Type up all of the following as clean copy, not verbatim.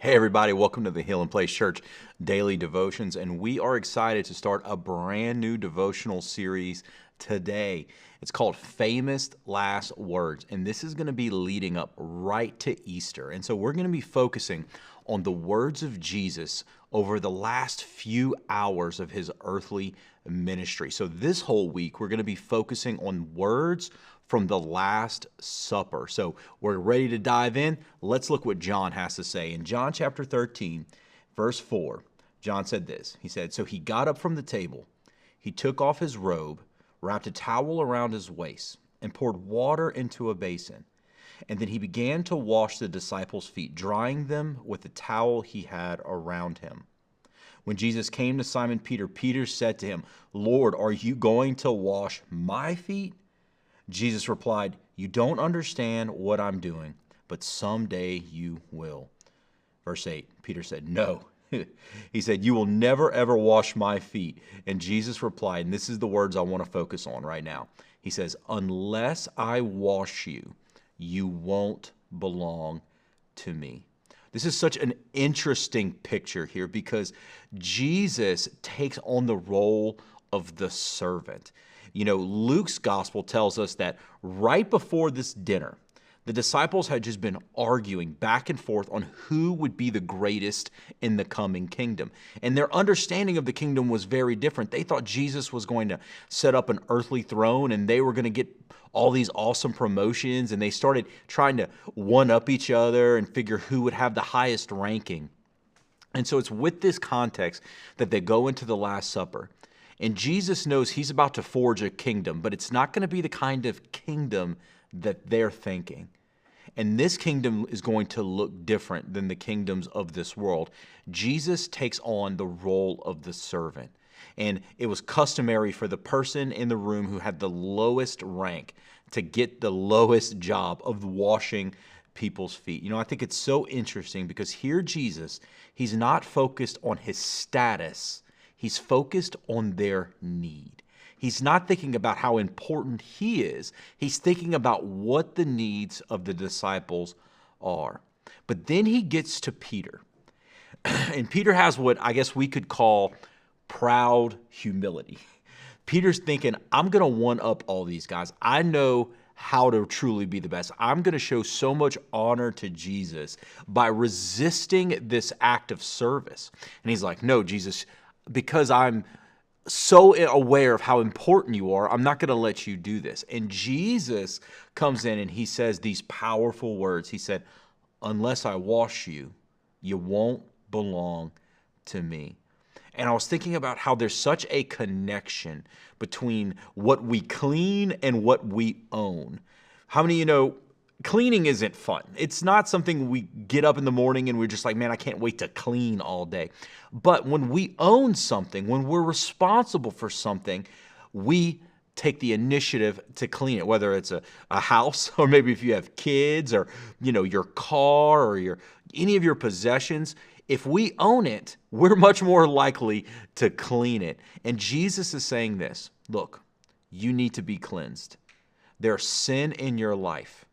Hey everybody, welcome to the Heal and Place Church Daily Devotions, and we are excited to start a brand new devotional series today. It's called Famous Last Words, and this is going to be leading up right to Easter. And so we're going to be focusing on the words of Jesus over the last few hours of his earthly ministry. So this whole week, we're going to be focusing on words from the Last Supper. So we're ready to dive in. Let's look what John has to say. In John chapter 13, verse 4, John said this. He said, "So he got up from the table. He took off his robe, wrapped a towel around his waist, and poured water into a basin. And then he began to wash the disciples' feet, drying them with the towel he had around him. When Jesus came to Simon Peter, Peter said to him, 'Lord, are you going to wash my feet?' Jesus replied, 'You don't understand what I'm doing, but someday you will.'" Verse 8, Peter said, "No." He said, "You will never ever wash my feet." And Jesus replied, and this is the words I want to focus on right now. He says, "Unless I wash you, you won't belong to me." This is such an interesting picture here because Jesus takes on the role of the servant. You know, Luke's gospel tells us that right before this dinner, the disciples had just been arguing back and forth on who would be the greatest in the coming kingdom. And their understanding of the kingdom was very different. They thought Jesus was going to set up an earthly throne and they were going to get all these awesome promotions, and they started trying to one-up each other and figure who would have the highest ranking. And so it's with this context that they go into the Last Supper. And Jesus knows he's about to forge a kingdom, but it's not going to be the kind of kingdom that they're thinking. And this kingdom is going to look different than the kingdoms of this world. Jesus takes on the role of the servant. And it was customary for the person in the room who had the lowest rank to get the lowest job of washing people's feet. You know, I think it's so interesting because here Jesus, he's not focused on his status. He's focused on their need. He's not thinking about how important he is. He's thinking about what the needs of the disciples are. But then he gets to Peter. And Peter has what I guess we could call proud humility. Peter's thinking, I'm going to one up all these guys. I know how to truly be the best. I'm going to show so much honor to Jesus by resisting this act of service. And he's like, "No, Jesus, because I'm so aware of how important you are, I'm not going to let you do this." And Jesus comes in and he says these powerful words. He said, "Unless I wash you, you won't belong to me." And I was thinking about how there's such a connection between what we clean and what we own. How many of you know cleaning isn't fun? It's not something we get up in the morning and we're just like, man, I can't wait to clean all day. But when we own something, when we're responsible for something, we take the initiative to clean it, whether it's a house or maybe if you have kids or, you know, your car or any of your possessions. If we own it, we're much more likely to clean it. And Jesus is saying this, look, you need to be cleansed. There's sin in your life.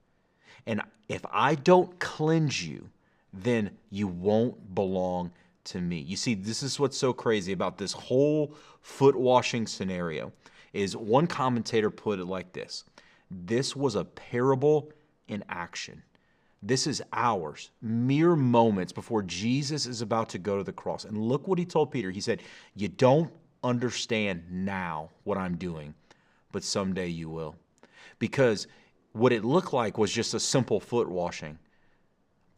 And if I don't cleanse you, then you won't belong to me. You see, this is what's so crazy about this whole foot washing scenario is one commentator put it like this. This was a parable in action. This is hours, mere moments before Jesus is about to go to the cross. And look what he told Peter. He said, "You don't understand now what I'm doing, but someday you will." Because what it looked like was just a simple foot washing,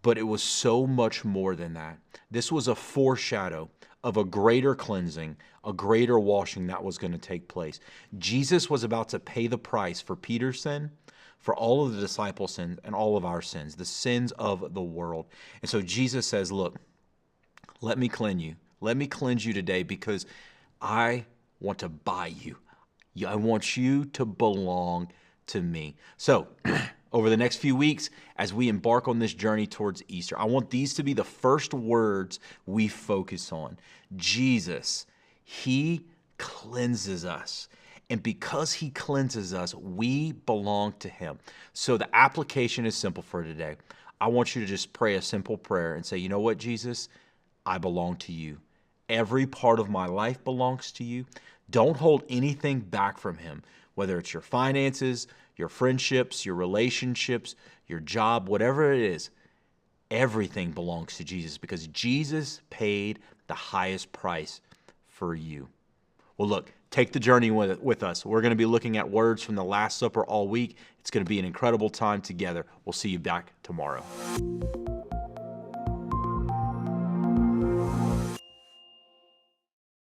but it was so much more than that. This was a foreshadow of a greater cleansing, a greater washing that was going to take place. Jesus was about to pay the price for Peter's sin, for all of the disciples' sins, and all of our sins, the sins of the world. And so Jesus says, look, let me cleanse you. Let me cleanse you today because I want to buy you. I want you to belong to me. So over the next few weeks, as we embark on this journey towards Easter, I want these to be the first words we focus on. Jesus, he cleanses us. And because he cleanses us, we belong to him. So the application is simple for today. I want you to just pray a simple prayer and say, you know what, Jesus, I belong to you. Every part of my life belongs to you. Don't hold anything back from him, whether it's your finances, your friendships, your relationships, your job, whatever it is. Everything belongs to Jesus because Jesus paid the highest price for you. Well, look, take the journey with us. We're going to be looking at words from the Last Supper all week. It's going to be an incredible time together. We'll see you back tomorrow.